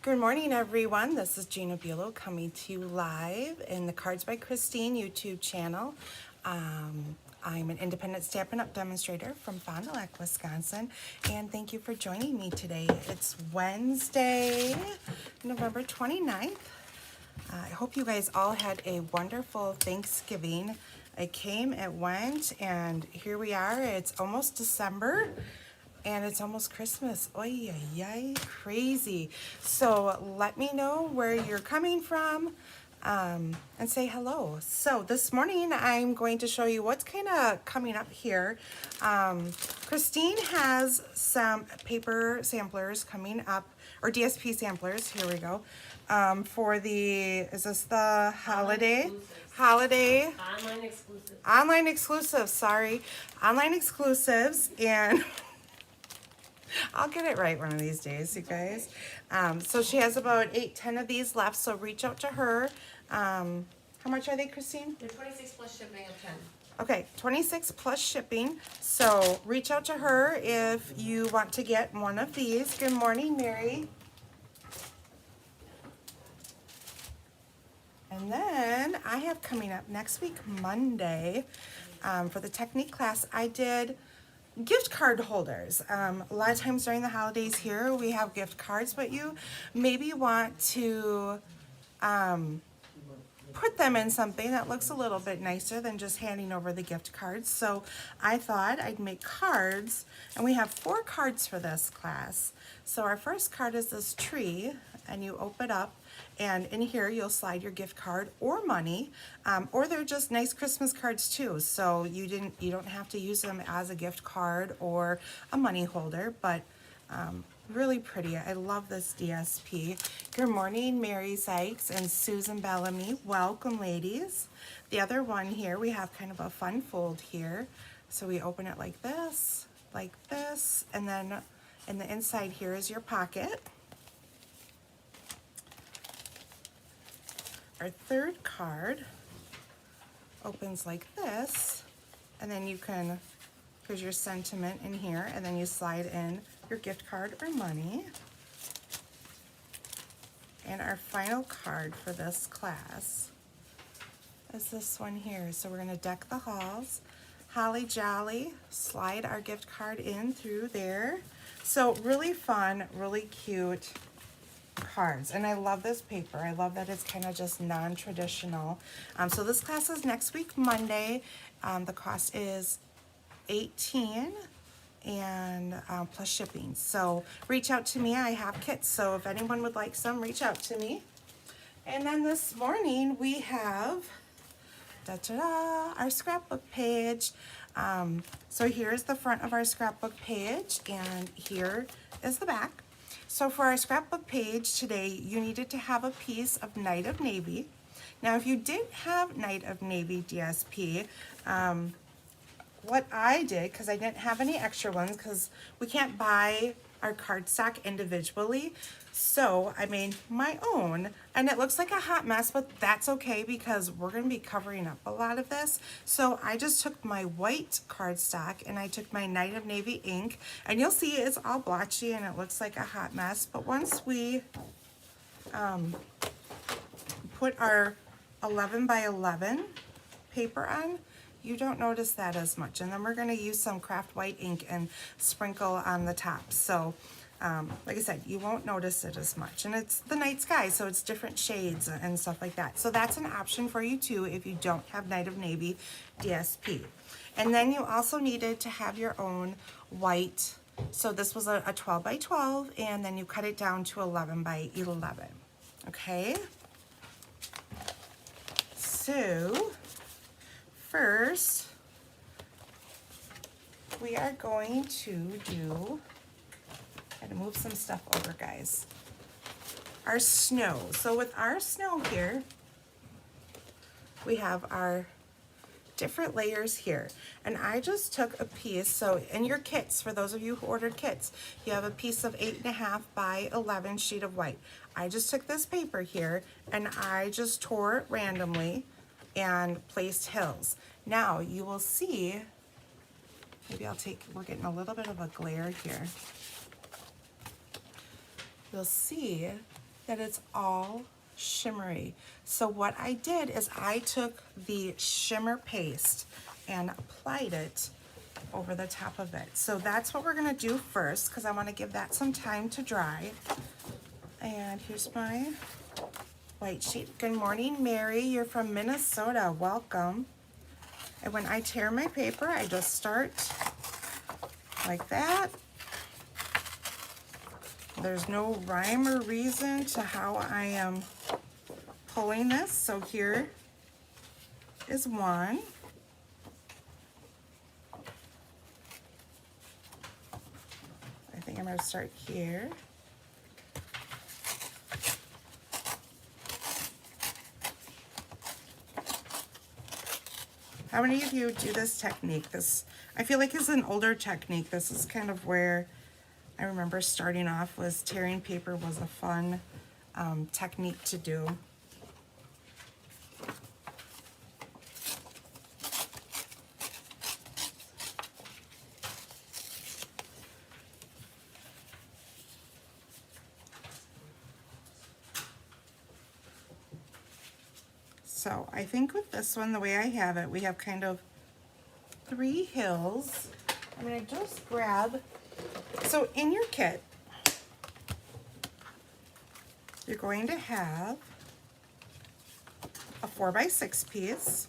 Good morning, everyone. This is Gina coming to you live in the Cards by Christine YouTube channel. I'm an independent Stampin' Up! Demonstrator from Fond du Lac, Wisconsin, and thank you for joining me today. It's Wednesday, November 29th. I hope you guys all had a wonderful Thanksgiving. It came, it went, and here we are. It's almost December. And it's almost Christmas. Oy, ay, ay, crazy. So let me know where you're coming from and say hello. So this morning I'm going to show you what's kind of coming up here. Christine has some paper samplers coming up, or DSP samplers, here we go, for the, is this the holiday? Holiday. Online exclusives, sorry. Online exclusives, and I'll get it right one of these days, you guys. So she has about 8-10 of these left, so reach out to her. How much are they, Christine? They're 26 plus shipping of 10. Okay, 26 plus shipping. So reach out to her if you want to get one of these. Good morning, Mary. And then I have coming up next week, Monday, for the technique class, I did gift card holders. A lot of times during the holidays here, we have gift cards, but you maybe want to put them in something that looks a little bit nicer than just handing over the gift cards. So I thought I'd make cards, and we have 4 cards for this class. So our first card is this tree, and you open it up, and in here you'll slide your gift card or money, or they're just nice Christmas cards too. So you don't have to use them as a gift card or a money holder, but really pretty. I love this DSP. Good morning, Mary Sykes and Susan Bellamy. Welcome, ladies. The other one here, we have kind of a fun fold here. So we open it like this, and then in the inside here is your pocket. Our third card opens like this, and then you can, here's your sentiment in here, and then you slide in your gift card or money. And our final card for this class is this one here. So we're gonna deck the halls. Holly Jolly, slide our gift card in through there. So really fun, really cute cards, and I love this paper. I love that it's kind of just non-traditional. So this class is next week, Monday. The cost is $18 and plus shipping. So reach out to me. I have kits, so if anyone would like some, reach out to me. And then this morning we have our scrapbook page. So here's the front of our scrapbook page, and here is the back. So for our scrapbook page today, you needed to have a piece of Night of Navy. Now, if you didn't have Night of Navy DSP, what I did, because I didn't have any extra ones, because we can't buy our cardstock individually, so I made my own, and it looks like a hot mess, but that's okay because we're going to be covering up a lot of this. So I just took my white cardstock and I took my Night of Navy ink, and you'll see it's all blotchy and it looks like a hot mess, but once we put our 11 by 11 paper on, you don't notice that as much. And then we're going to use some craft white ink and sprinkle on the top. So like I said, you won't notice it as much. And it's the night sky, so it's different shades and stuff like that. So that's an option for you too if you don't have Night of Navy DSP. And then you also needed to have your own white. So this was a 12 by 12, and then you cut it down to 11 by 11. Okay? So first, we are going to do, I had to move some stuff over, guys, our snow. So with our snow here, we have our different layers here. And I just took a piece, so in your kits, for those of you who ordered kits, you have a piece of 8.5 by 11 sheet of white. I just took this paper here and I just tore it randomly and placed hills. Now you will see, maybe I'll take, we're getting a little bit of a glare here. You'll see that it's all shimmery. So what I did is I took the shimmer paste and applied it over the top of it. So that's what we're gonna do first, because I want to give that some time to dry. And here's my white sheet. Good morning, Mary. You're from Minnesota. Welcome. And when I tear my paper, I just start like that. There's no rhyme or reason to how I am pulling this. So here is one. I think I'm going to start here. How many of you do this technique? This, I feel like, is an older technique. This is kind of where I remember starting off, was tearing paper was a fun technique to do. So I think with this one, the way I have it, we have kind of 3 hills. I'm gonna just grab, so in your kit, you're going to have a 4x6 piece,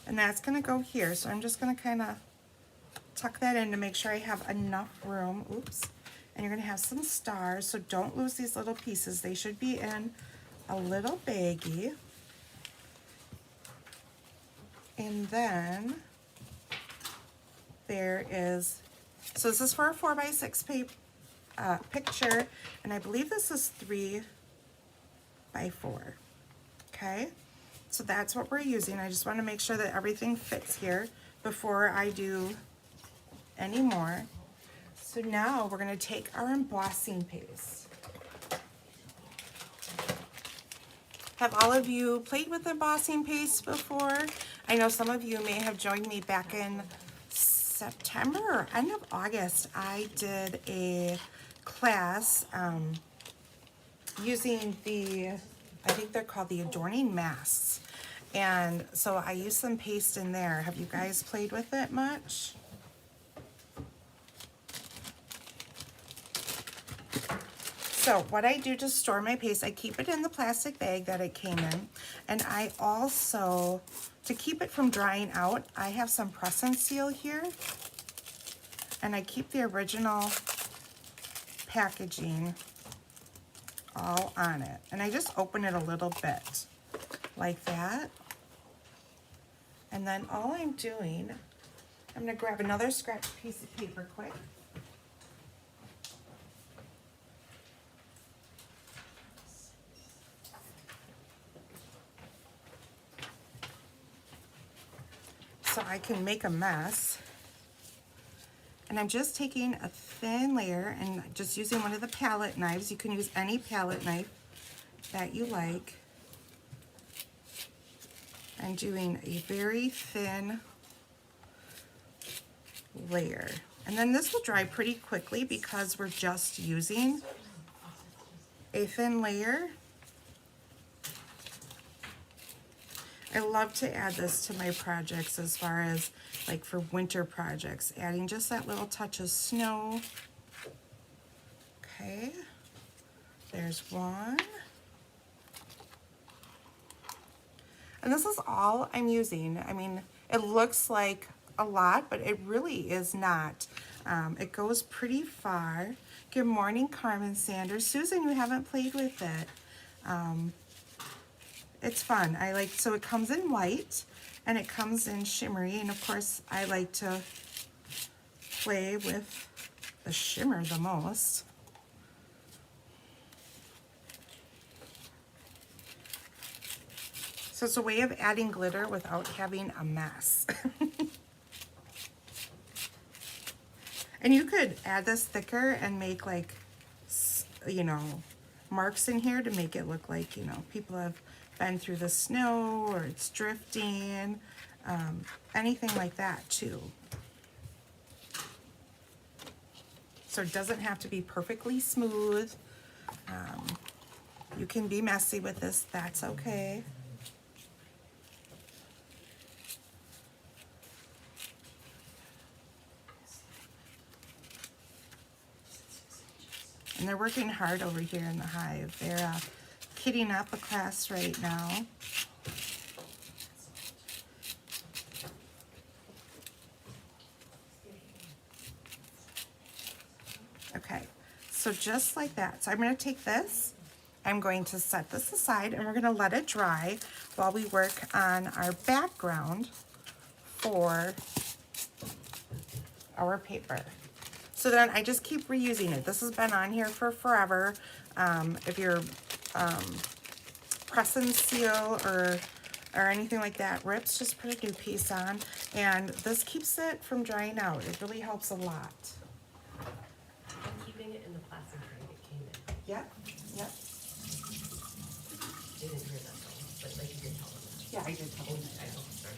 and that's gonna go here. So I'm just gonna kind of tuck that in to make sure I have enough room. Oops. And you're gonna have some stars, so don't lose these little pieces. They should be in a little baggie. And then there is, so this is for a 4x6 picture, and I believe this is 3x4. Okay, so that's what we're using. I just want to make sure that everything fits here before I do any more. So now we're going to take our embossing paste. Have all of you played with embossing paste before? I know some of you may have joined me back in September or end of August. I did a class using the, I think they're called the adorning masks. And so I used some paste in there. Have you guys played with it much? So what I do to store my paste, I keep it in the plastic bag that it came in. And I also, to keep it from drying out, I have some press and seal here. And I keep the original packaging all on it. And I just open it a little bit like that. And then all I'm doing, I'm gonna grab another scratch piece of paper quick. So I can make a mess. And I'm just taking a thin layer and just using one of the palette knives. You can use any palette knife that you like. And doing a very thin layer. And then this will dry pretty quickly because we're just using a thin layer. I love to add this to my projects as far as like for winter projects, adding just that little touch of snow. Okay, there's one. And this is all I'm using. I mean, it looks like a lot, but it really is not. It goes pretty far. Good morning, Carmen Sanders. Susan, you haven't played with it. It's fun. I like, so it comes in white and it comes in shimmery, and of course I like to play with the shimmer the most. So it's a way of adding glitter without having a mess. And you could add this thicker and make like, you know, marks in here to make it look like, you know, people have been through the snow or it's drifting, anything like that too. So it doesn't have to be perfectly smooth. You can be messy with this, that's okay. And they're working hard over here in the hive. They're kitting up a class right now. Okay, so just like that. So I'm going to take this, I'm going to set this aside, and we're going to let it dry while we work on our background for our paper. So then I just keep reusing it. This has been on here for forever. If you're press and seal or anything like that rips, just put a new piece on. And this keeps it from drying out. It really helps a lot. I'm keeping it in the plastic bag it came in. Yep, yep. They didn't hear that though, but like you did tell them that. Yeah, I did tell them I that. know, sorry.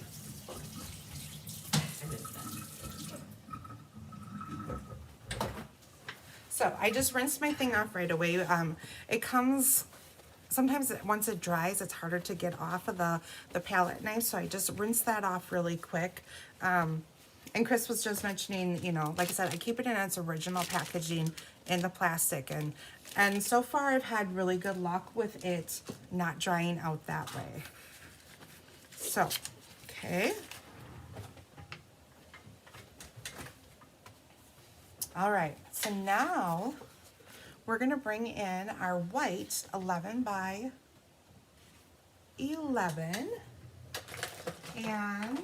I missed that. So I just rinsed my thing off right away. It comes, sometimes once it dries, it's harder to get off of the palette knife, so I just rinse that off really quick. And Chris was just mentioning, you know, like I said, I keep it in its original packaging in the plastic, and so far I've had really good luck with it not drying out that way. So, okay. All right, so now we're gonna bring in our white 11 by 11, and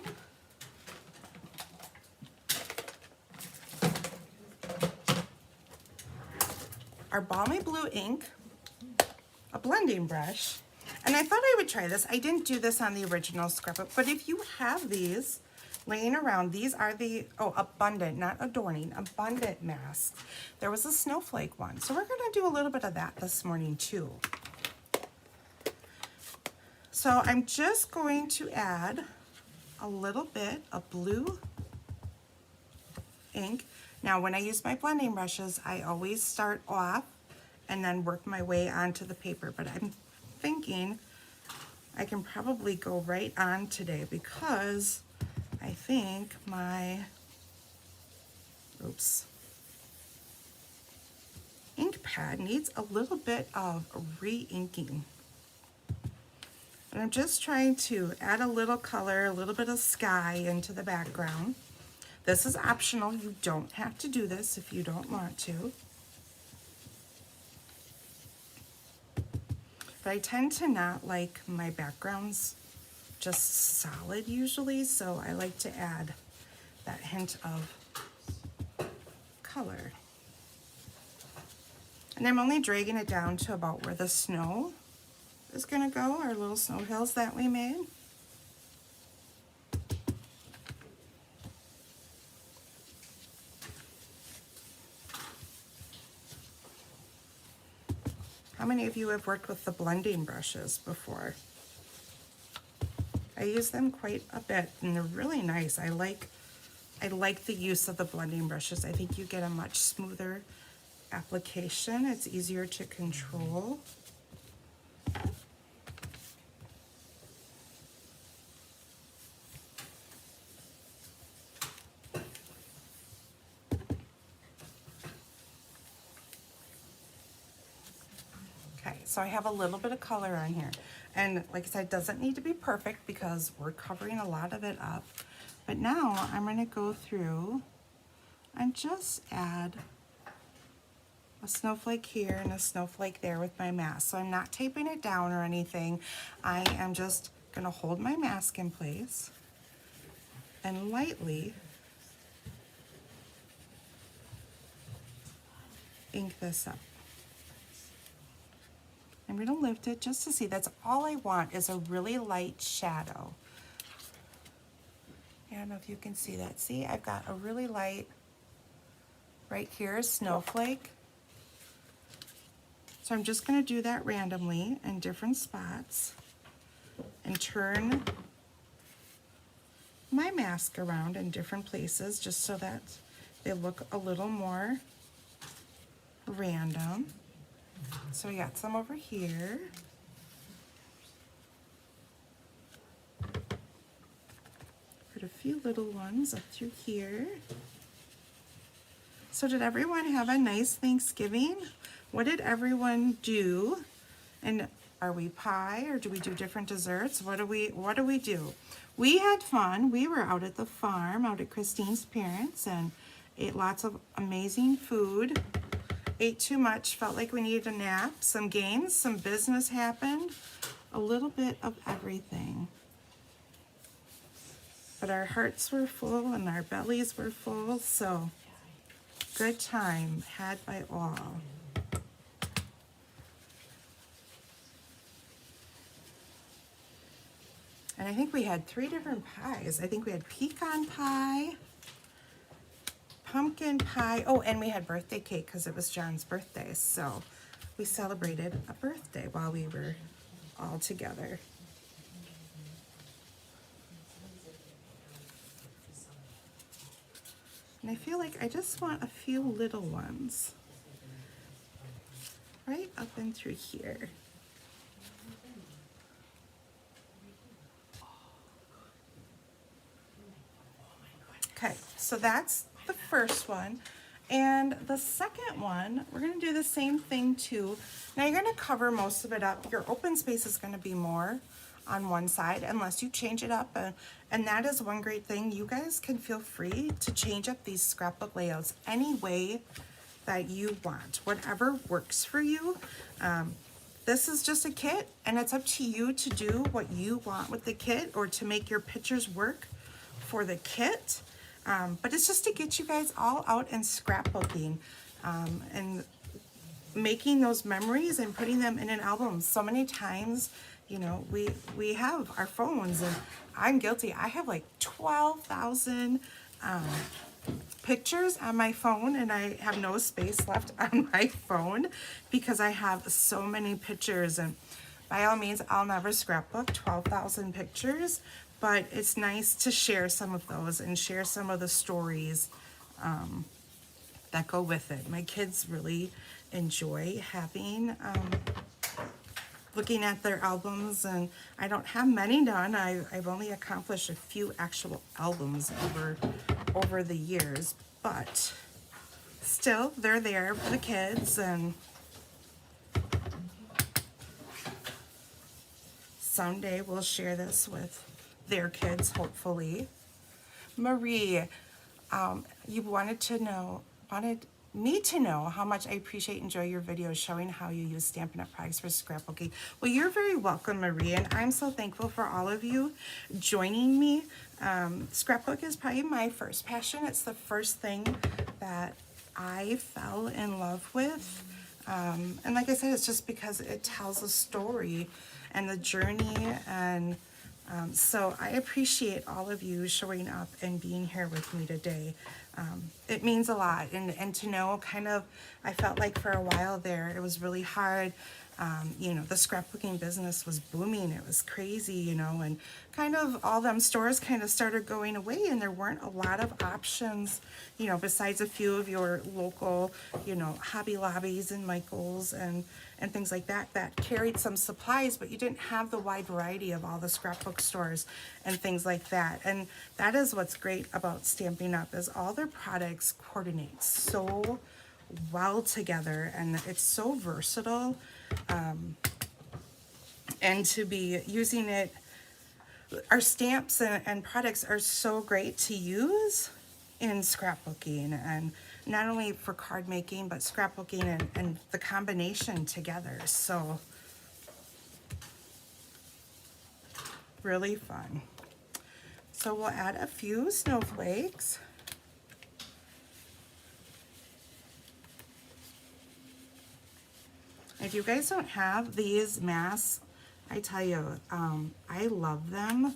our balmy blue ink, a blending brush, and I thought I would try this. I didn't do this on the original scrapbook, but if you have these laying around, these are the, abundant, not adorning, abundant masks. There was a snowflake one, so we're gonna do a little bit of that this morning too. So I'm just going to add a little bit of blue ink. Now when I use my blending brushes, I always start off and then work my way onto the paper, but I'm thinking I can probably go right on today because I think my, ink pad needs a little bit of re-inking. And I'm just trying to add a little color, a little bit of sky into the background. This is optional. You don't have to do this if you don't want to. But I tend to not like my backgrounds just solid usually, so I like to add that hint of color. And I'm only dragging it down to about where the snow is gonna go, our little snow hills that we made. How many of you have worked with the blending brushes before? I use them quite a bit and they're really nice. I like the use of the blending brushes. I think you get a much smoother application. It's easier to control. Okay, so I have a little bit of color on here. And like I said, it doesn't need to be perfect because we're covering a lot of it up. But now I'm gonna go through and just add a snowflake here and a snowflake there with my mask. So I'm not taping it down or anything. I am just gonna hold my mask in place and lightly ink this up. I'm gonna lift it just to see. That's all I want is a really light shadow. I don't know if you can see that. See, I've got a really light, right here, a snowflake. So I'm just gonna do that randomly in different spots and turn my mask around in different places just so that they look a little more random. So we got some over here. Put a few little ones up through here. So did everyone have a nice Thanksgiving? What did everyone do? And are we pie or do we do different desserts? What do we do? We had fun. We were out at the farm, out at Christine's parents, and ate lots of amazing food. Ate too much, felt like we needed a nap. Some games, some business happened. A little bit of everything. But our hearts were full and our bellies were full, so good time had by all. And I think we had 3 different pies. I think we had pecan pie, pumpkin pie. Oh, and we had birthday cake because it was John's birthday. So we celebrated a birthday while we were all together. And I feel like I just want a few little ones right up and through here. Okay, so that's the first one. And the second one, we're gonna do the same thing too. Now you're gonna cover most of it up. Your open space is gonna be more on one side unless you change it up. And that is one great thing. You guys can feel free to change up these scrapbook layouts any way that you want, whatever works for you. This is just a kit and it's up to you to do what you want with the kit or to make your pictures work for the kit. But it's just to get you guys all out and scrapbooking and making those memories and putting them in an album. So many times, you know, we have our phones, and I'm guilty. I have like 12,000 pictures on my phone, and I have no space left on my phone because I have so many pictures. And by all means, I'll never scrapbook 12,000 pictures, but it's nice to share some of those and share some of the stories that go with it. My kids really enjoy having, looking at their albums, and I don't have many done. I've only accomplished a few actual albums over the years, but still, they're there for the kids, and someday we'll share this with their kids, hopefully. Marie, you wanted me to know how much I appreciate and enjoy your videos showing how you use Stampin' Up! Products for scrapbooking. Well, you're very welcome, Marie, and I'm so thankful for all of you joining me. Scrapbook is probably my first passion. It's the first thing that I fell in love with. And like I said, it's just because it tells a story and the journey, and so I appreciate all of you showing up and being here with me today. It means a lot, and to know kind of, I felt like for a while there, it was really hard. You know, the scrapbooking business was booming. It was crazy, you know, and kind of all them stores kind of started going away, and there weren't a lot of options, you know, besides a few of your local, you know, Hobby Lobbies and Michael's and things like that that carried some supplies, but you didn't have the wide variety of all the scrapbook stores and things like that. And that is what's great about Stampin' Up! Is all their products coordinate so well together, and it's so versatile. And to be using it, our stamps and products are so great to use in scrapbooking, and not only for card making, but scrapbooking and the combination together. So really fun. So we'll add a few snowflakes. If you guys don't have these masks, I tell you, I love them.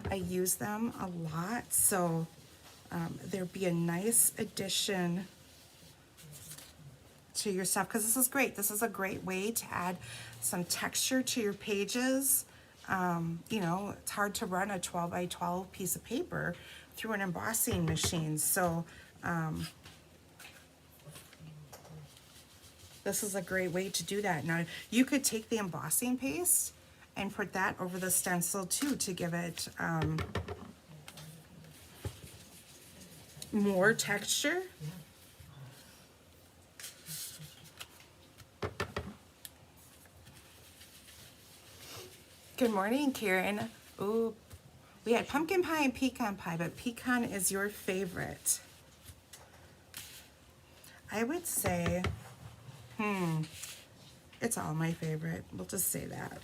I use them a lot, so there'd be a nice addition to your stuff, because this is great. This is a great way to add some texture to your pages. You know, it's hard to run a 12 by 12 piece of paper through an embossing machine, so this is a great way to do that. Now, you could take the embossing paste and put that over the stencil too to give it more texture. Good morning, Karen. Ooh, we had pumpkin pie and pecan pie, but pecan is your favorite. I would say, it's all my favorite. We'll just say that.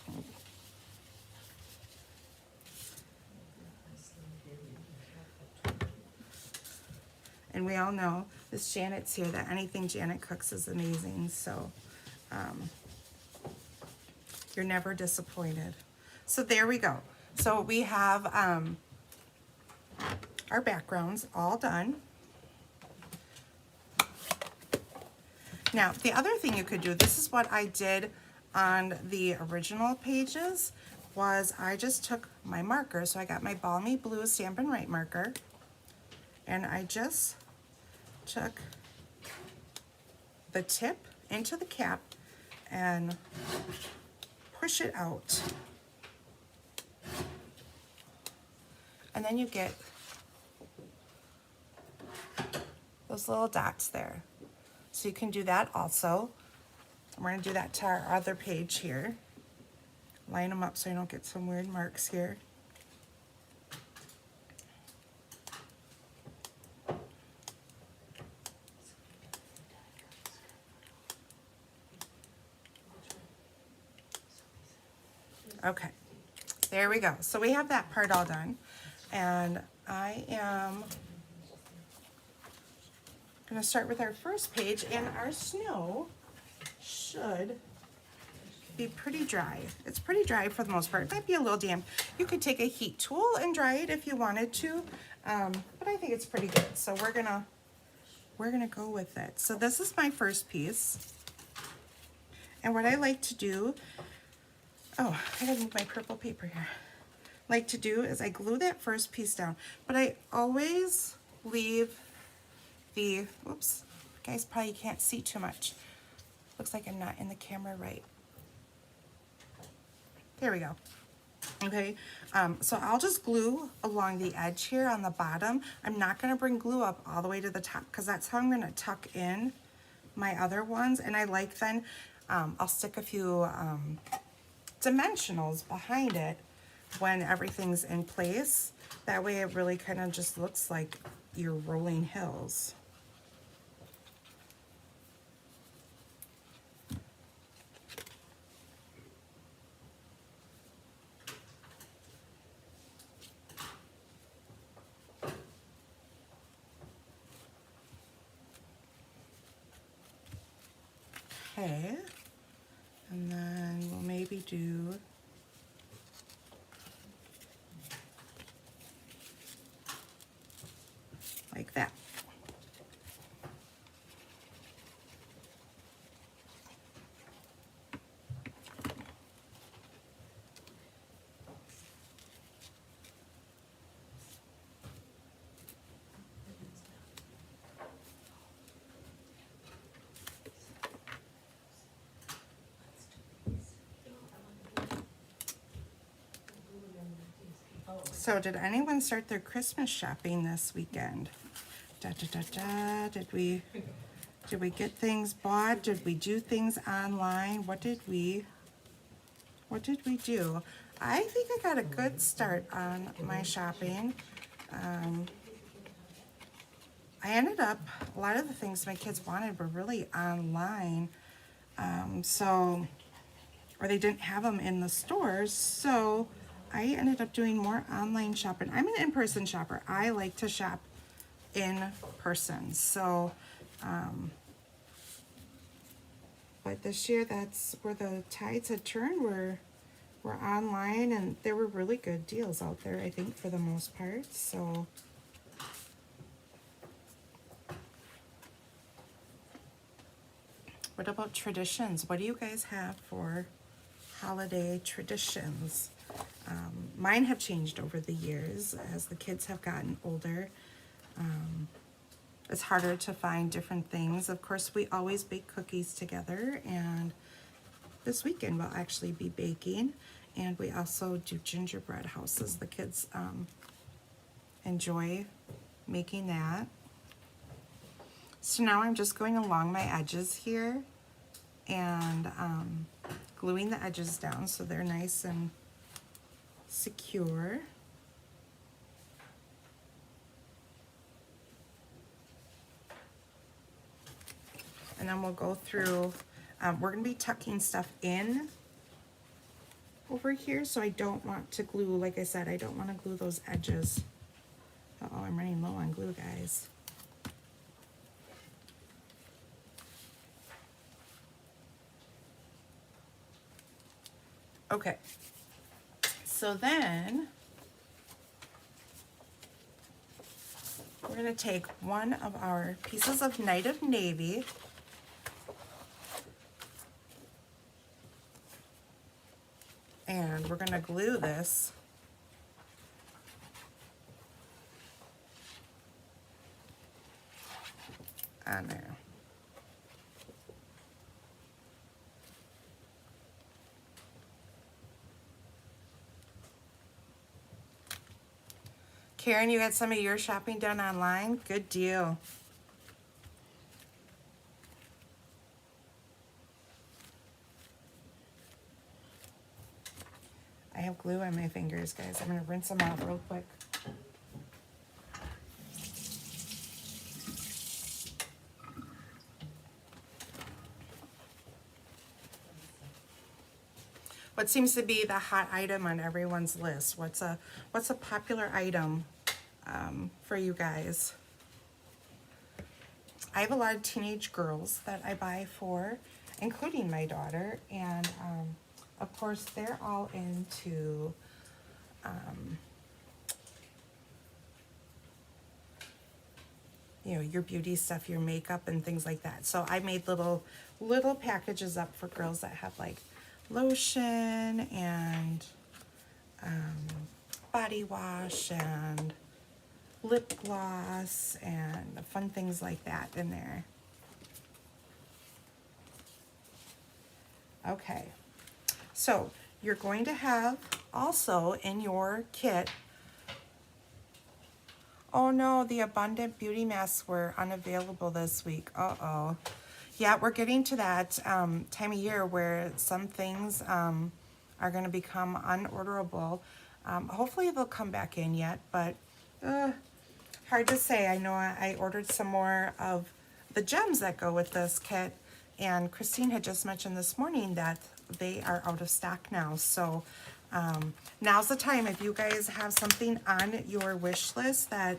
And we all know, this Janet's here, that anything Janet cooks is amazing, so you're never disappointed. So there we go. So we have our backgrounds all done. Now, the other thing you could do, this is what I did on the original pages, was I just took my marker. So I got my Balmy Blue Stampin' Write marker, and I just took the tip into the cap and push it out. And then you get those little dots there. So you can do that also. We're going to do that to our other page here. Line them up so you don't get some weird marks here. Okay, there we go. So we have that part all done. And I am going to start with our first page, and our snow should be pretty dry. It's pretty dry for the most part. It might be a little damp. You could take a heat tool and dry it if you wanted to, but I think it's pretty good. So we're gonna go with it. So this is my first piece, and what I like to do, oh, I gotta move my purple paper here. Like to do is I glue that first piece down, but I always leave the, oops, guys probably can't see too much. Looks like I'm not in the camera right. There we go. Okay, so I'll just glue along the edge here on the bottom. I'm not gonna bring glue up all the way to the top because that's how I'm gonna tuck in my other ones. And I like then, I'll stick a few dimensionals behind it when everything's in place. That way it really kind of just looks like you're rolling hills. Okay, and then we'll maybe do like that. So did anyone start their Christmas shopping this weekend? Da, da, da, da. Did we get things bought? Did we do things online? What did we do? I think I got a good start on my shopping. I ended up, a lot of the things my kids wanted were really online. Or they didn't have them in the stores, so I ended up doing more online shopping. I'm an in-person shopper. I like to shop in person. So, but this year, that's where the tides had turned. We're online, and there were really good deals out there, I think, for the most part. So, what about traditions? What do you guys have for holiday traditions? Mine have changed over the years as the kids have gotten older. it's harder to find different things. Of course, we always bake cookies together, and this weekend we'll actually be baking. And we also do gingerbread houses. The kids enjoy making that. So now I'm just going along my edges here and gluing the edges down so they're nice and secure. And then we'll go through, we're gonna be tucking stuff in over here, so I don't want to glue, like I said, I don't want to glue those edges. Uh-oh, I'm running low on glue, guys. Okay, so then we're gonna take one of our pieces of Night of Navy, and we're gonna glue this on there. Karen, you got some of your shopping done online? Good deal. I have glue on my fingers, guys. I'm gonna rinse them off real quick. What seems to be the hot item on everyone's list? What's a popular item for you guys? I have a lot of teenage girls that I buy for, including my daughter, and of course they're all into you know, your beauty stuff, your makeup and things like that. So I made little packages up for girls that have like lotion and body wash and lip gloss and fun things like that in there. Okay, so you're going to have also in your kit, oh no, the Abundant Beauty Masks were unavailable this week. Uh-oh. Yeah, we're getting to that time of year where some things are going to become unorderable. Hopefully they'll come back in yet, but hard to say. I know I ordered some more of the gems that go with this kit, and Christine had just mentioned this morning that they are out of stock now. So now's the time. If you guys have something on your wish list that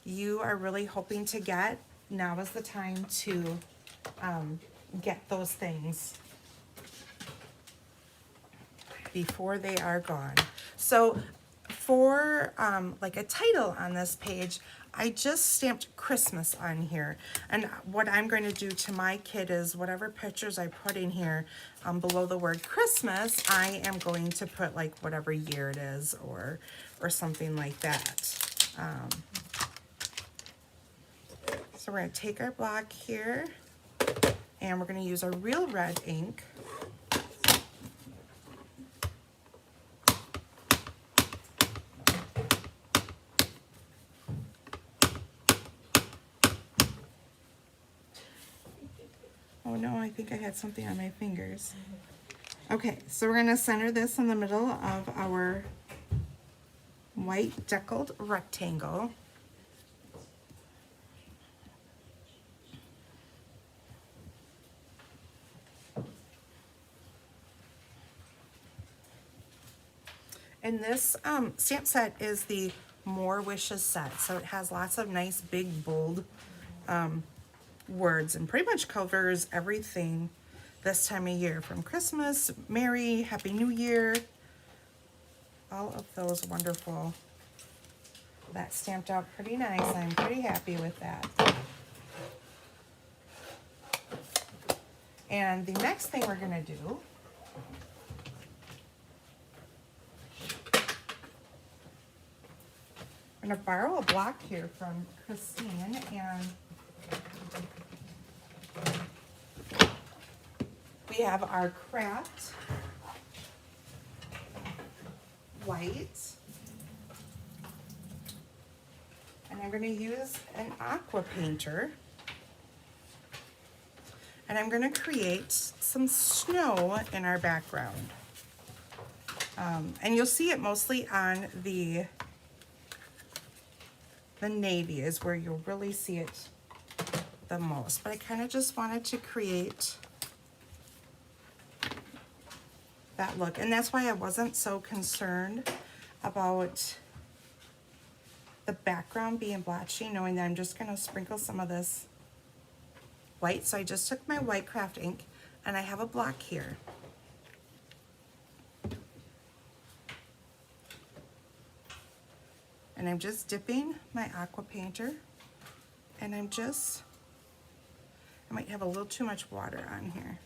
you are really hoping to get, now is the time to get those things before they are gone. So for like a title on this page, I just stamped Christmas on here. And what I'm going to do to my kit is whatever pictures I put in here below the word Christmas, I am going to put like whatever year it is or something like that. So we're going to take our block here and we're going to use our real red ink. Oh no, I think I had something on my fingers. Okay, so we're gonna center this in the middle of our white deckled rectangle. And this stamp set is the More Wishes set. So it has lots of nice, big, bold words and pretty much covers everything this time of year, from Christmas, Merry, Happy New Year, all of those wonderful. That stamped out pretty nice. I'm pretty happy with that. And the next thing we're gonna do I'm gonna borrow a block here from Christine, and have our craft white. And I'm going to use an aqua painter. And I'm going to create some snow in our background. And you'll see it mostly on the navy is where you'll really see it the most. But I kind of just wanted to create that look. And that's why I wasn't so concerned about the background being blotchy, knowing that I'm just going to sprinkle some of this white. So I just took my white craft ink and I have a block here. And I'm just dipping my aqua painter and I might have a little too much water on here.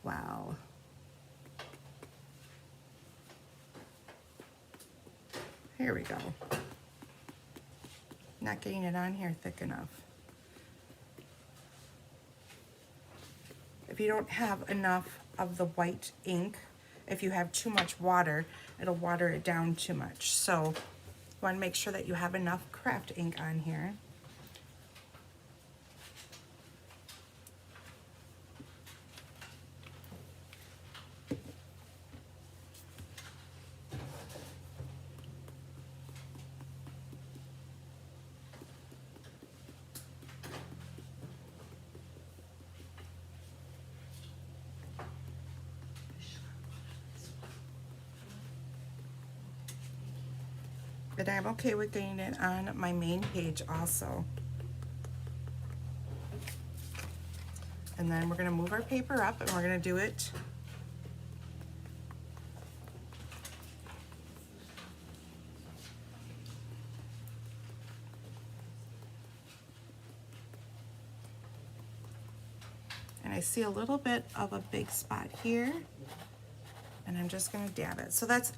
Wow. Here we go. Not getting it on here thick enough. If you don't have enough of the white ink, if you have too much water, it'll water it down too much. So you want to make sure that you have enough craft ink on here. But I'm okay with getting it on my main page also. And then we're going to move our paper up and we're going to do it and I see a little bit of a big spot here and I'm just going to dab it. So that's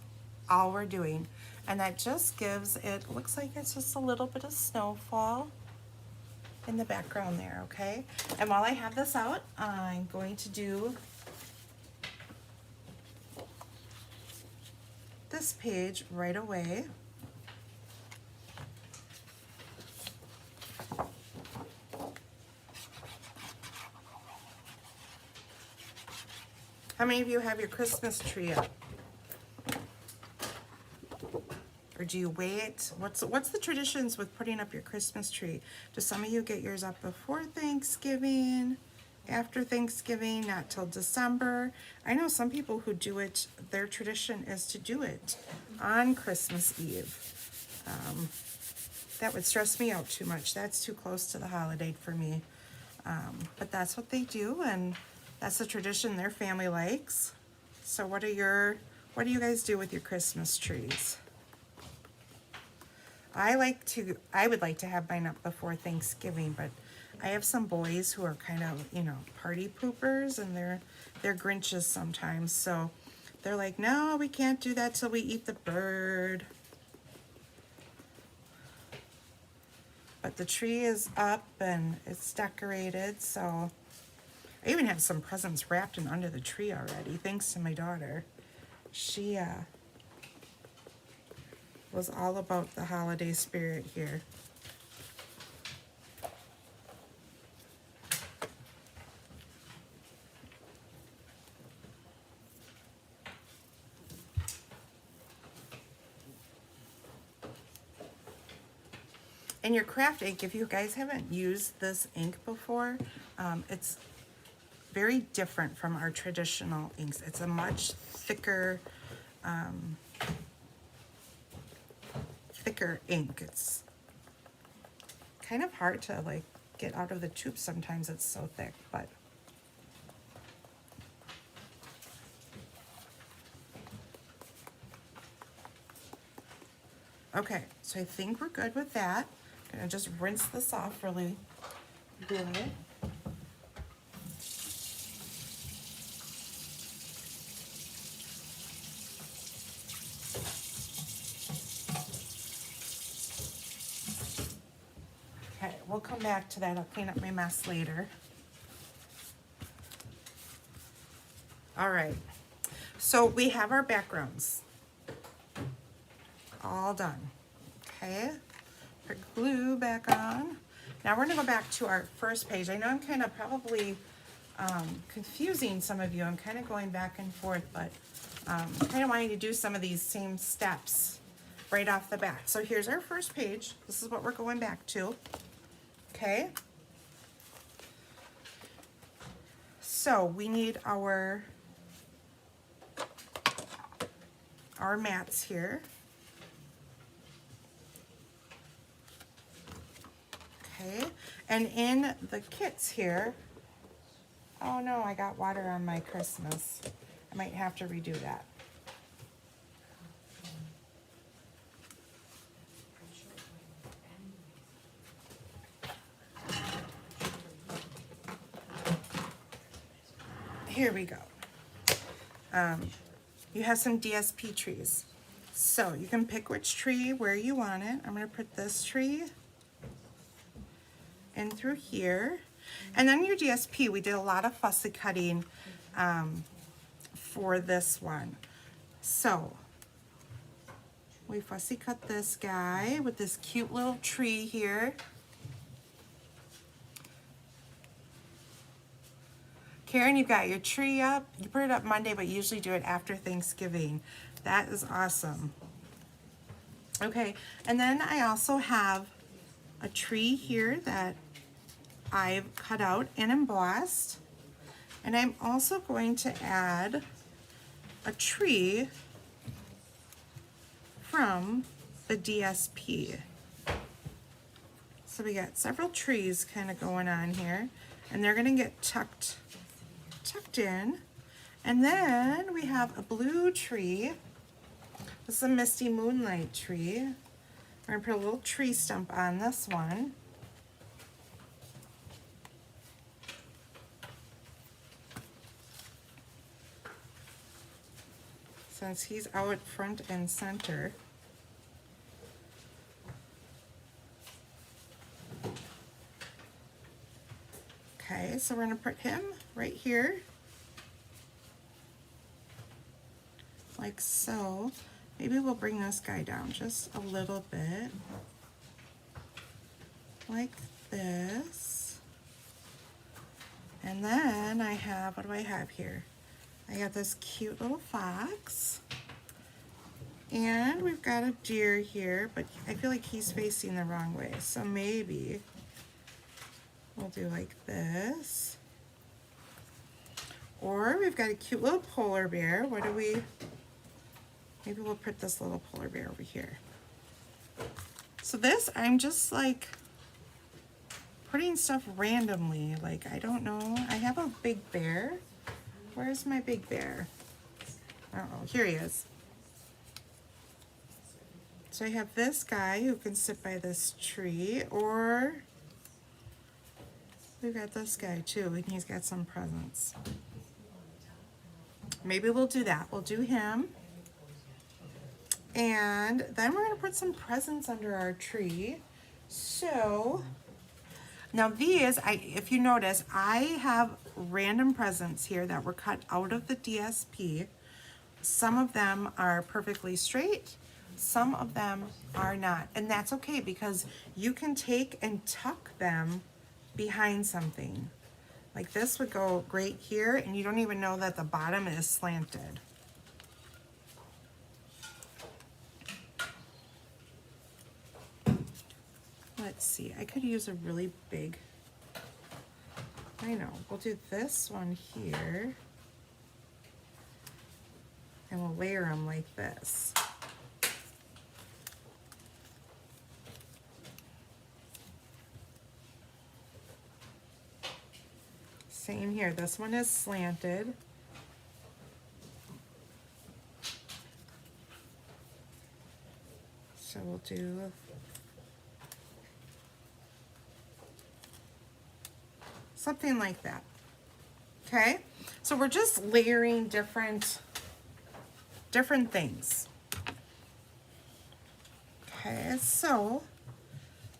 all we're doing. And that just gives it, looks like it's just a little bit of snowfall in the background there, okay? And while I have this out, I'm going to do this page right away. How many of you have your Christmas tree up? Or do you wait? What's the traditions with putting up your Christmas tree? Do some of you get yours up before Thanksgiving, after Thanksgiving, not till December? I know some people who do it, their tradition is to do it on Christmas Eve. That would stress me out too much. That's too close to the holiday for me. But that's what they do, and that's a tradition their family likes. So what do you guys do with your Christmas trees? I would like to have mine up before Thanksgiving, but I have some boys who are kind of, party poopers, and they're Grinches sometimes. So they're like, no, we can't do that till we eat the bird. But the tree is up and it's decorated, so I even have some presents wrapped in under the tree already, thanks to my daughter. She was all about the holiday spirit here. And your craft ink, if you guys haven't used this ink before, it's very different from our traditional inks. It's a much thicker ink. It's kind of hard to get out of the tube sometimes, it's so thick, but okay, so I think we're good with that. I'm gonna just rinse this off really good. we'll come back to that. I'll clean up my mess later. All right, so we have our backgrounds all done. Okay, put glue back on. Now we're gonna go back to our first page. I know I'm kind of probably confusing some of you. I'm kind of going back and forth, but kind of wanting to do some of these same steps right off the bat. So here's our first page. This is what we're going back to. Okay. So we need our mats here. Okay, and in the kits here, oh no, I got water on my Christmas. I might have to redo that. Here we go. You have some DSP trees. So you can pick which tree where you want it. I'm going to put this tree in through here. And then your DSP, we did a lot of fussy cutting for this one. So we fussy cut this guy with this cute little tree here. Karen, you've got your tree up. You put it up Monday, but you usually do it after Thanksgiving. That is awesome. Okay, and then I also have a tree here that I've cut out and embossed. And I'm also going to add a tree from the DSP. So we got several trees kind of going on here, and they're gonna get tucked in. And then we have a blue tree. This is a Misty Moonlight tree. We're gonna put a little tree stump on this one. Since he's out front and center. Okay, so we're gonna put him right here. Like so. Maybe we'll bring this guy down just a little bit. Like this. And then I have, what do I have here? I got this cute little fox. And we've got a deer here, but I feel like he's facing the wrong way. So maybe we'll do like this. Or we've got a cute little polar bear. What do we, maybe we'll put this little polar bear over here. So this, I'm just like putting stuff randomly. Like, I don't know. I have a big bear. Where's my big bear? Oh, here he is. So I have this guy who can sit by this tree, or we've got this guy too, and he's got some presents. Maybe we'll do that. We'll do him. And then we're going to put some presents under our tree. So now these, if you notice, I have random presents here that were cut out of the DSP. Some of them are perfectly straight. Some of them are not. And that's okay, because you can take and tuck them behind something. Like this would go great here, and you don't even know that the bottom is slanted. Let's see, I could use a really big, I know, we'll do this one here. And we'll layer them like this. Same here, this one is slanted. So we'll do something like that. Okay, so we're just layering different things. Okay, so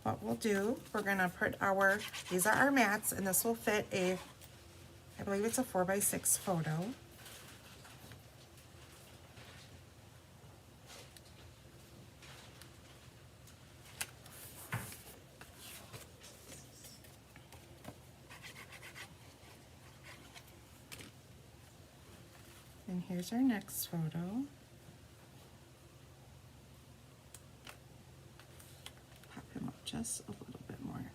what we'll do, we're gonna put these are our mats, and this will fit I believe it's a 4x6 photo. And here's our next photo. Pop him up just a little bit more.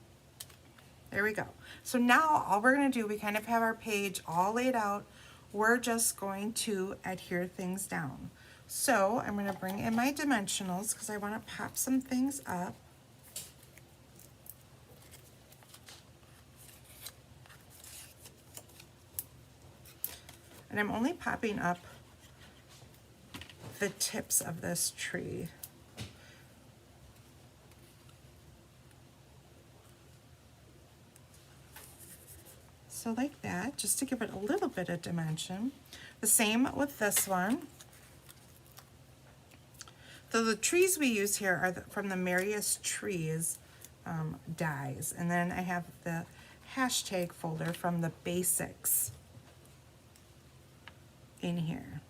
There we go. So now all we're going to do, we kind of have our page all laid out. We're just going to adhere things down. So I'm going to bring in my dimensionals because I want to pop some things up. And I'm only popping up the tips of this tree. So like that, just to give it a little bit of dimension. The same with this one. So the trees we use here are from the Merriest Trees dies. And then I have the hashtag folder from the basics in here.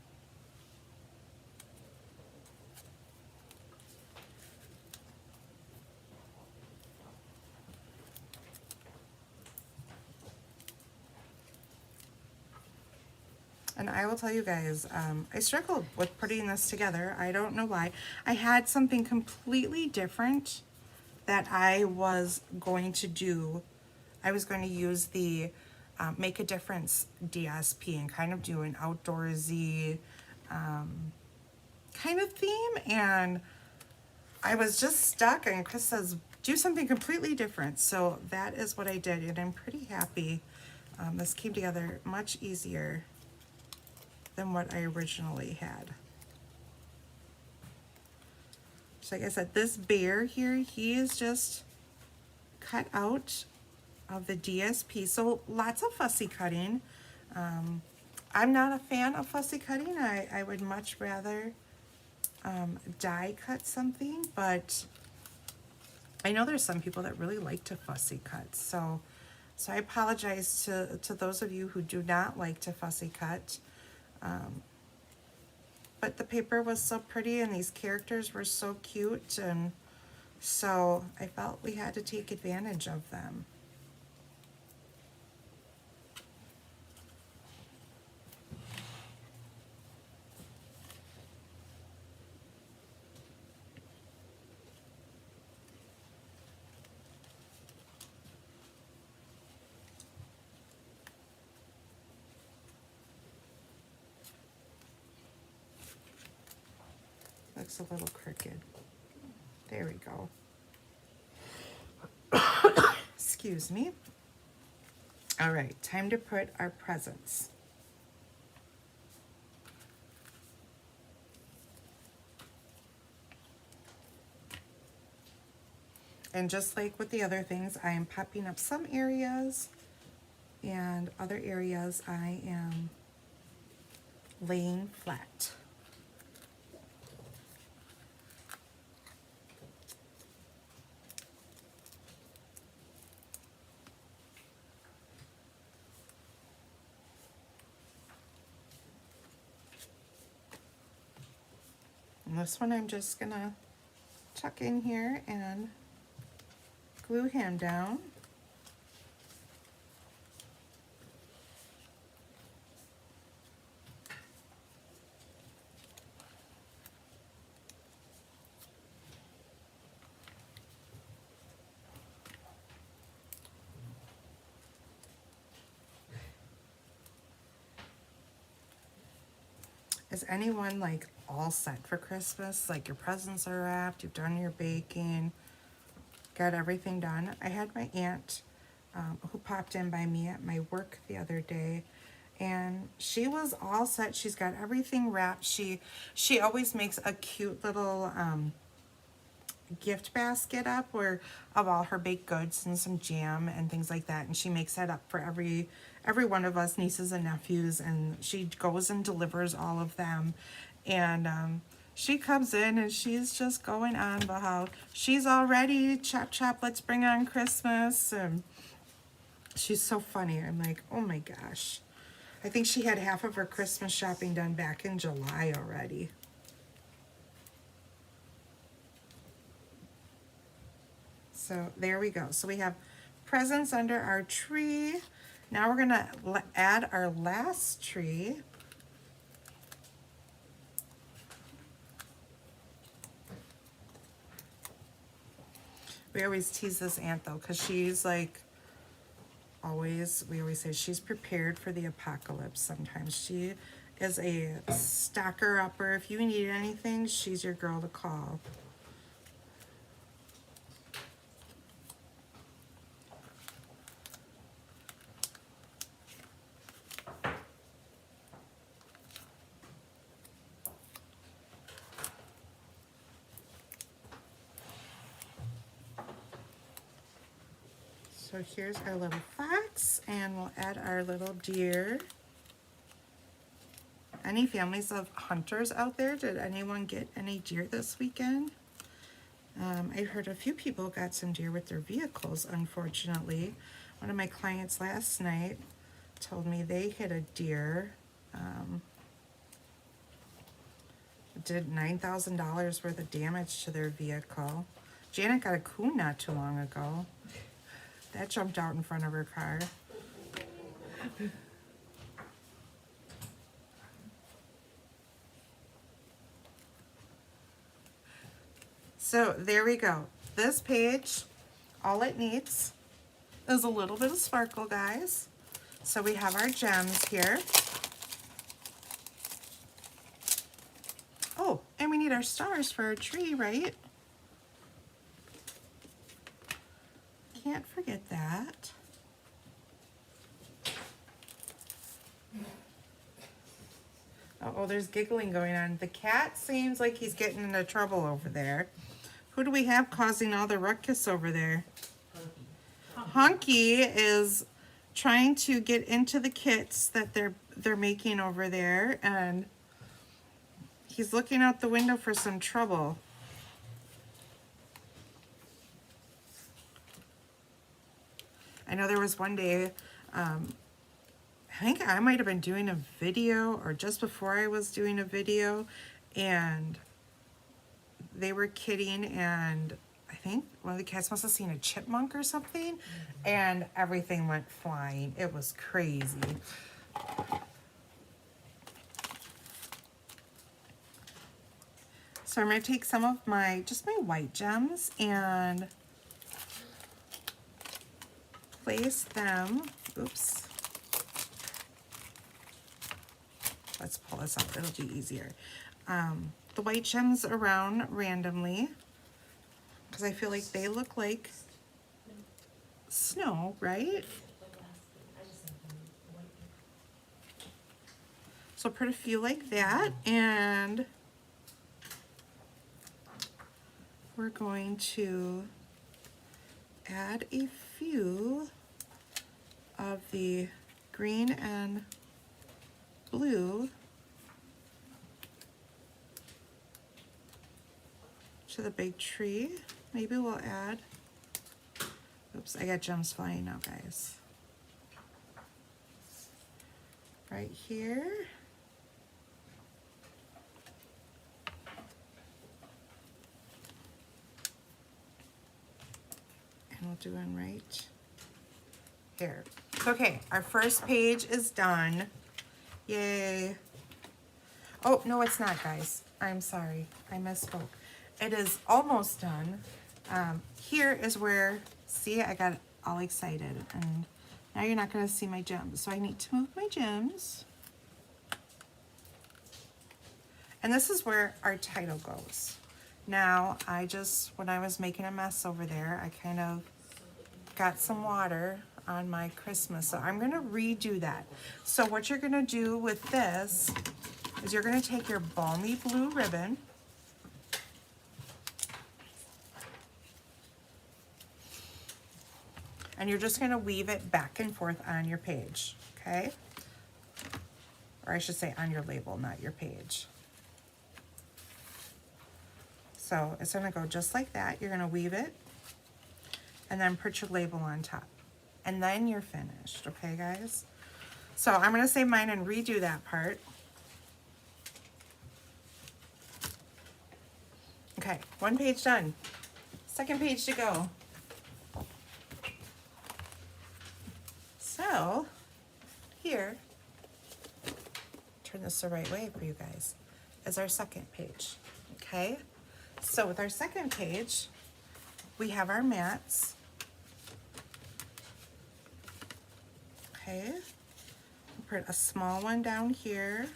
And I will tell you guys, I struggled with putting this together. I don't know why. I had something completely different that I was going to do. I was going to use the Make a Difference DSP and kind of do an outdoorsy kind of theme. And I was just stuck, and Chris says, do something completely different. So that is what I did, and I'm pretty happy. This came together much easier than what I originally had. So like I said, this bear here, he is just cut out of the DSP. So lots of fussy cutting. I'm not a fan of fussy cutting. I would much rather die cut something, but I know there's some people that really like to fussy cut. So I apologize to those of you who do not like to fussy cut. But the paper was so pretty and these characters were so cute, and so I felt we had to take advantage of them. Looks a little crooked. There we go. Excuse me. All right, time to put our presents. And just like with the other things, I am popping up some areas, and other areas I am laying flat. And this one I'm just gonna tuck in here and glue him down. Is anyone like all set for Christmas? Like your presents are wrapped, you've done your baking, got everything done? I had my aunt who popped in by me at my work the other day, and she was all set. She's got everything wrapped. She always makes a cute little gift basket up where of all her baked goods and some jam and things like that, and she makes that up for every one of us nieces and nephews, and she goes and delivers all of them. And She comes in and she's just going on about how she's all ready, chop chop, let's bring on Christmas. And she's so funny. I'm like, oh my gosh. I think she had half of her Christmas shopping done back in July already. So there we go. So we have presents under our tree. Now we're gonna add our last tree. We always tease this aunt though, because she's like, we always say she's prepared for the apocalypse sometimes. She is a stocker upper. If you need anything, she's your girl to call. So here's our little fox, and we'll add our little deer. Any families of hunters out there? Did anyone get any deer this weekend? I heard a few people got some deer with their vehicles, unfortunately. One of my clients last night told me they hit a deer. Did $9,000 worth of damage to their vehicle. Janet got a coon not too long ago. That jumped out in front of her car. So there we go. This page, all it needs is a little bit of sparkle, guys. So we have our gems here. Oh, and we need our stars for our tree, right? Can't forget that. Uh-oh, there's giggling going on. The cat seems like he's getting into trouble over there. Who do we have causing all the ruckus over there? Hunky is trying to get into the kits that they're making over there, and he's looking out the window for some trouble. I know there was one day, I think I might have been doing a video or just before I was doing a video, and they were kidding, and I think one of the cats must have seen a chipmunk or something, and everything went flying. It was crazy. So I'm going to take some of just my white gems and place them, oops. Let's pull this up, it'll be easier. The white gems around randomly, because I feel like they look like snow, right? So put a few like that, and we're going to add a few of the green and blue to the big tree. Maybe we'll add, oops, I got gems flying out, guys. Right here. And we'll do one right here. Okay, our first page is done. Yay. Oh, no, it's not, guys. I'm sorry, I misspoke. It is almost done. Here is where, see, I got all excited, and now you're not gonna see my gems. So I need to move my gems. And this is where our title goes. Now, when I was making a mess over there, I kind of got some water on my Christmas, so I'm gonna redo that. So what you're gonna do with this is you're gonna take your balmy blue ribbon, and you're just gonna weave it back and forth on your page, okay? Or I should say on your label, not your page. So it's gonna go just like that. You're gonna weave it and then put your label on top. And then you're finished, okay guys? So I'm gonna save mine and redo that part. Okay, one page done. Second page to go. So, here, turn this the right way for you guys, is our second page, okay? So with our second page, we have our mats. Okay, put a small one down here.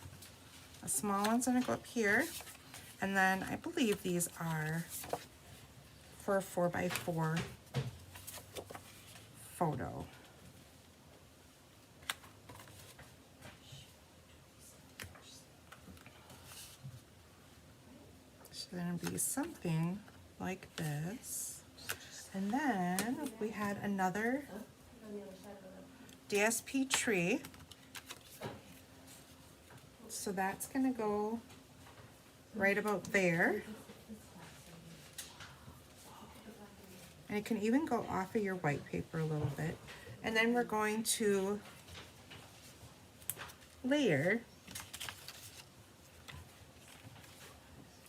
A small one's gonna go up here. And then I believe these are for a 4x4 photo. So then it'll be something like this. And then we had another DSP tree. So that's gonna go right about there. And it can even go off of your white paper a little bit. And then we're going to layer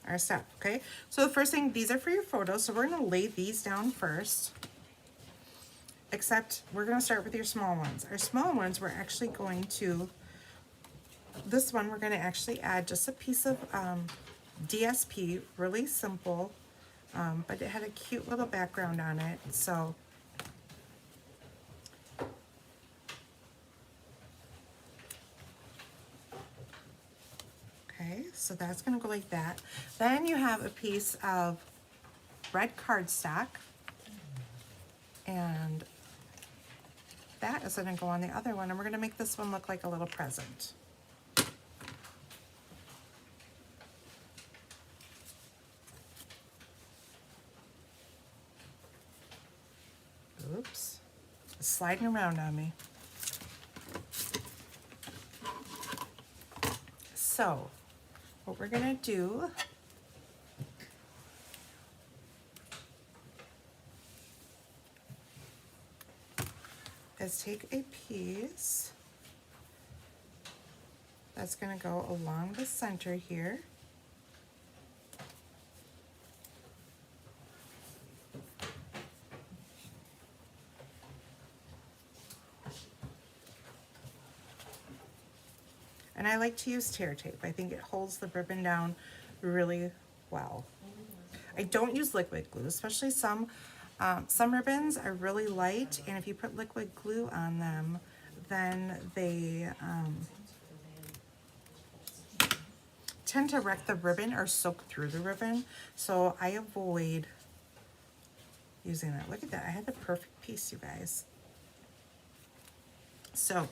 our stuff, okay? So the first thing, these are for your photos, so we're gonna lay these down first. Except we're gonna start with your small ones. Our small ones, we're actually going to, this one we're gonna actually add just a piece of DSP, really simple, but it had a cute little background on it, so. Okay, so that's gonna go like that. Then you have a piece of red cardstock, and that is gonna go on the other one, and we're gonna make this one look like a little present. Oops, it's sliding around on me. So, what we're gonna do is take a piece that's gonna go along the center here. And I like to use tear tape. I think it holds the ribbon down really well. I don't use liquid glue, especially some ribbons are really light, and if you put liquid glue on them, then they tend to wreck the ribbon or soak through the ribbon. So I avoid using that. Look at that, I had the perfect piece, you guys. So,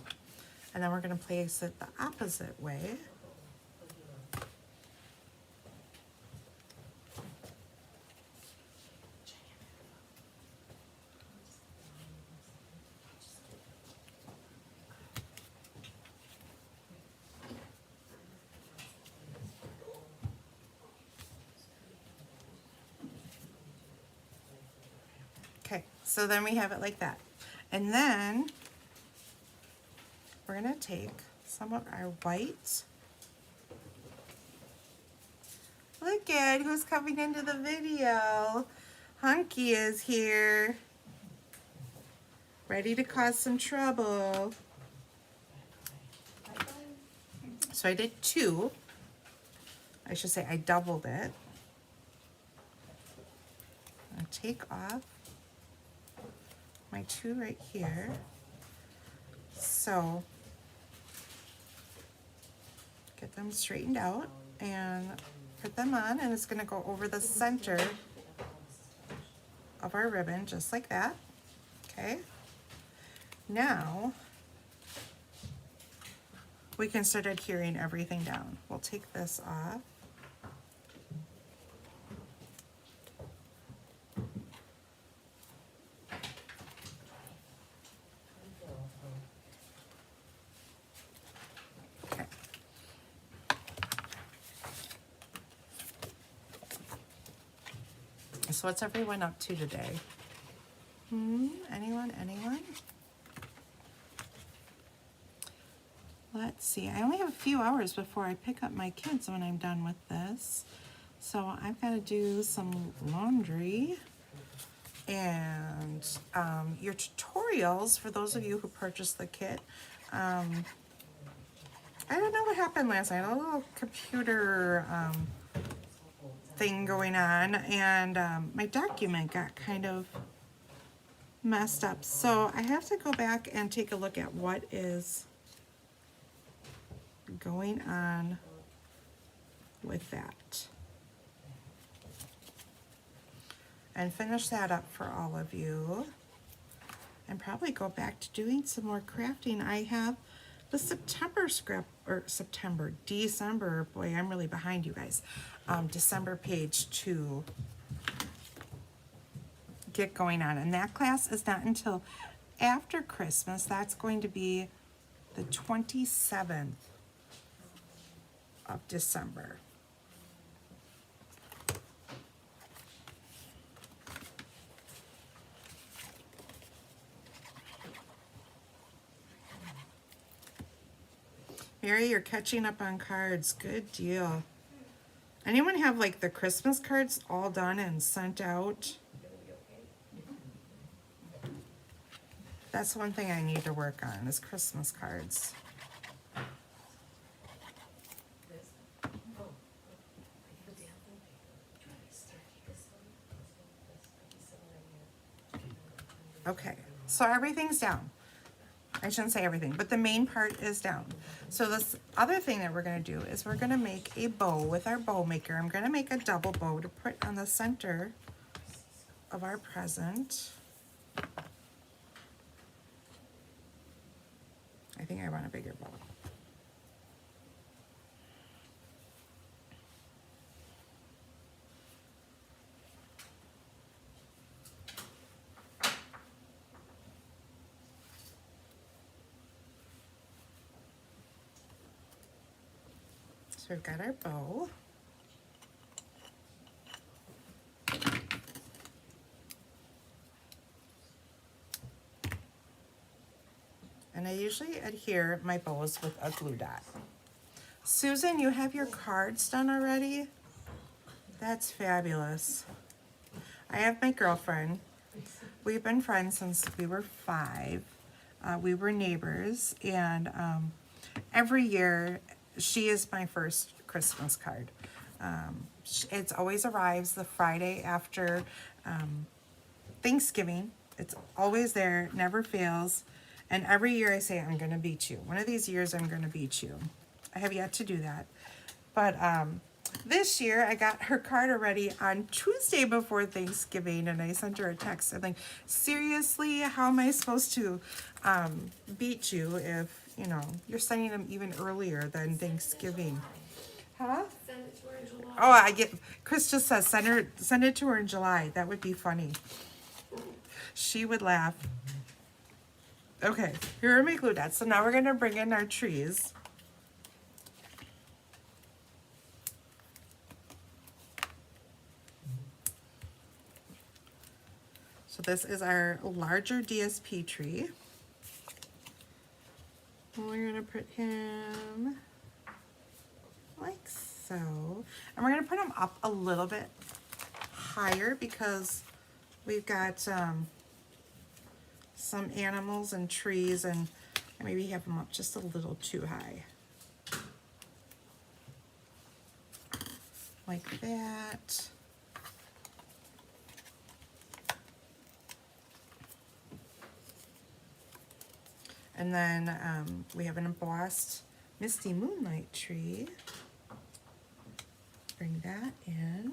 and then we're gonna place it the opposite way. Okay, so then we have it like that. And then we're gonna take some of our white. Look at who's coming into the video. Hunky is here, ready to cause some trouble. So I did two. I should say I doubled it. I'll take off my two right here. So get them straightened out and put them on, and it's going to go over the center of our ribbon just like that. Okay, now we can start adhering everything down. We'll take this off. So what's everyone up to today? Anyone? Let's see. I only have a few hours before I pick up my kids when I'm done with this. So I've got to do some laundry. And your tutorials, for those of you who purchased the kit, I don't know what happened last night. A little computer thing going on, and my document got kind of messed up. So I have to go back and take a look at what is going on with that. And finish that up for all of you. And probably go back to doing some more crafting. I have the December, boy, I'm really behind you guys. December page to get going on. And that class is not until after Christmas. That's going to be the 27th of December. Mary, you're catching up on cards. Good deal. Anyone have like the Christmas cards all done and sent out? That's one thing I need to work on is Christmas cards. Okay, so everything's down. I shouldn't say everything, but the main part is down. So this other thing that we're gonna do is we're gonna make a bow with our bow maker. I'm gonna make a double bow to put on the center of our present. I think I want a bigger bow. So we've got our bow. And I usually adhere my bows with a glue dot. Susan, you have your cards done already? That's fabulous. I have my girlfriend. We've been friends since we were 5. We were neighbors, and every year she is my first Christmas card. It always arrives the Friday after Thanksgiving. It's always there, never fails. And every year I say, I'm gonna beat you. One of these years I'm gonna beat you. I have yet to do that. But this year I got her card already on Tuesday before Thanksgiving, and I sent her a text. I'm like, seriously, how am I supposed to beat you if, you know, you're sending them even earlier than Thanksgiving? Huh? Send it to her in July. Oh, Chris just says send it to her in July. That would be funny. She would laugh. Okay, here are my glue dots. So now we're gonna bring in our trees. So this is our larger DSP tree. We're gonna put him like so. And we're gonna put him up a little bit higher because we've got some animals and trees, and maybe have them up just a little too high. Like that. And then we have an embossed Misty Moonlight tree. Bring that in.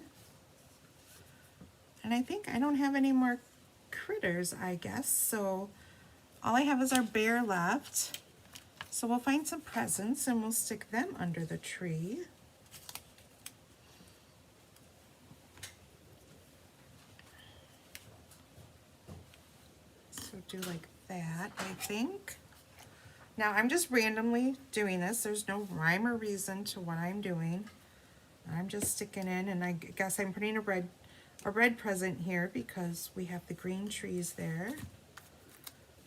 And I think I don't have any more critters, I guess. So all I have is our bear left. So we'll find some presents and we'll stick them under the tree. So do like that, I think. Now I'm just randomly doing this. There's no rhyme or reason to what I'm doing. I'm just sticking in, and I guess I'm putting a red a red present here because we have the green trees there.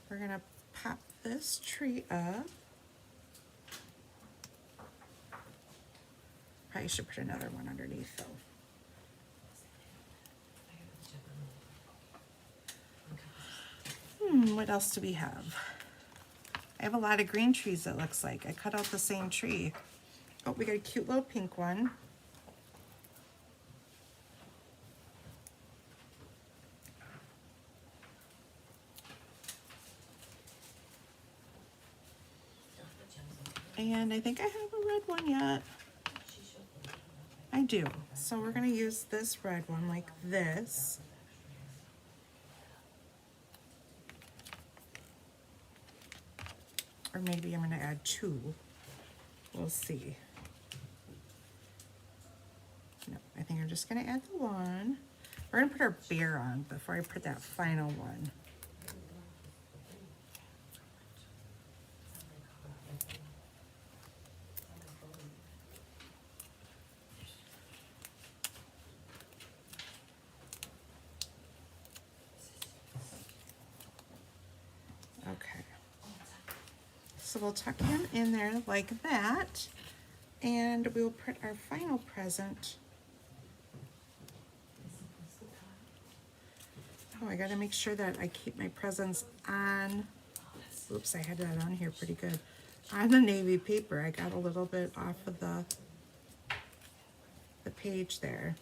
We're gonna pop this tree up. Probably should put another one underneath though. What else do we have? I have a lot of green trees, it looks like. I cut out the same tree. Oh, we got a cute little pink one. And I think I have a red one yet. I do. So we're gonna use this red one like this. Or maybe I'm gonna add two. We'll see. No, I think I'm just gonna add the one. We're gonna put our bear on before I put that final one. Okay. So we'll tuck him in there like that, and we'll put our final present. Oh, I gotta make sure that I keep my presents on. Oops, I had that on here pretty good. On the navy paper, I got a little bit off of the page there.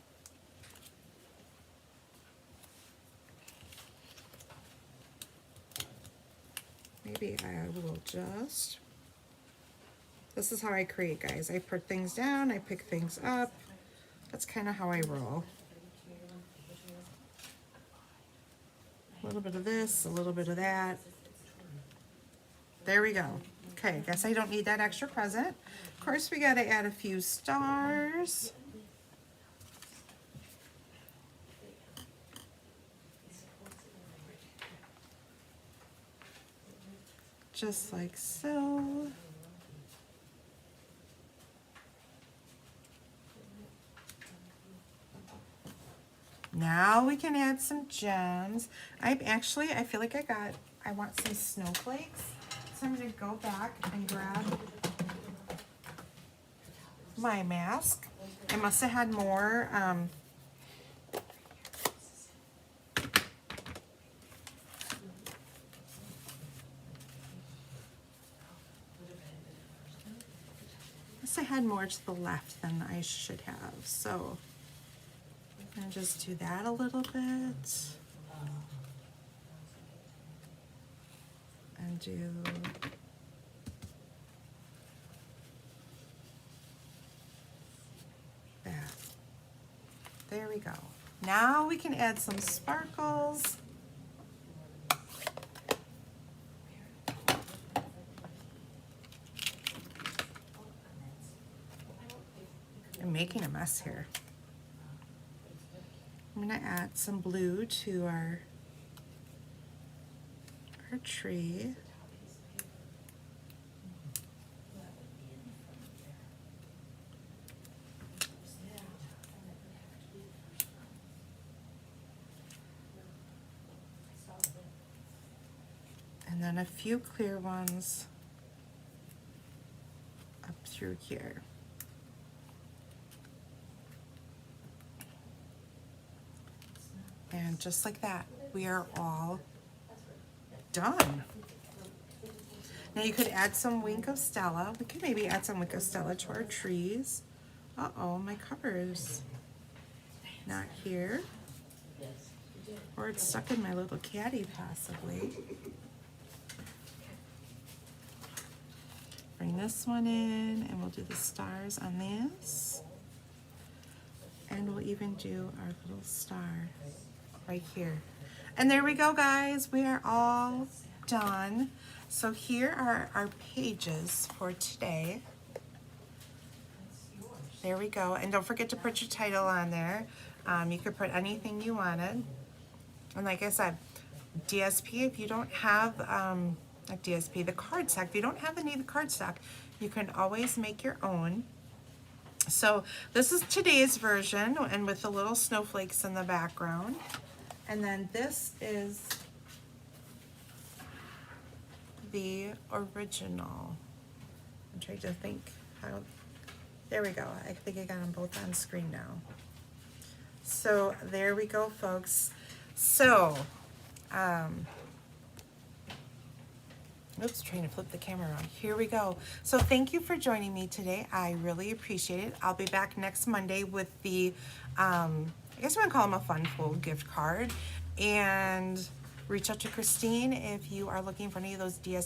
Maybe I will just, this is how I create, guys. I put things down, I pick things up. That's kind of how I roll. A little bit of this, a little bit of that. There we go. Okay, guess I don't need that extra present. Of course, we gotta add a few stars. Just like so. Now we can add some gems. I feel like I want some snowflakes. So I'm gonna go back and grab my mask. I must have had more, I had more to the left than I should have, so I'm gonna just do that a little bit and do that. There we go. Now we can add some sparkles. I'm making a mess here. I'm gonna add some blue to our tree. And then a few clear ones up through here. And just like that, we are all done. Now you could add some Wink of Stella. We could maybe add some Wink of Stella to our trees. Uh-oh, my cover's not here. Or it's stuck in my little caddy possibly. Bring this one in and we'll do the stars on this. And we'll even do our little star right here. And there we go, guys. We are all done. So here are our pages for today. There we go. And don't forget to put your title on there. You could put anything you wanted. And like I said, DSP, if you don't have, not DSP, the cardstock, if you don't have any of the cardstock, you can always make your own. So this is today's version, and with the little snowflakes in the background. And then this is the original. I'm trying to think how, there we go. I think I got them both on screen now. So there we go, folks. So, oops, trying to flip the camera around. Here we go. So thank you for joining me today. I really appreciate it. I'll be back next Monday with the, I guess we're gonna call them a fun full gift card. And reach out to Christine if you are looking for any of those DS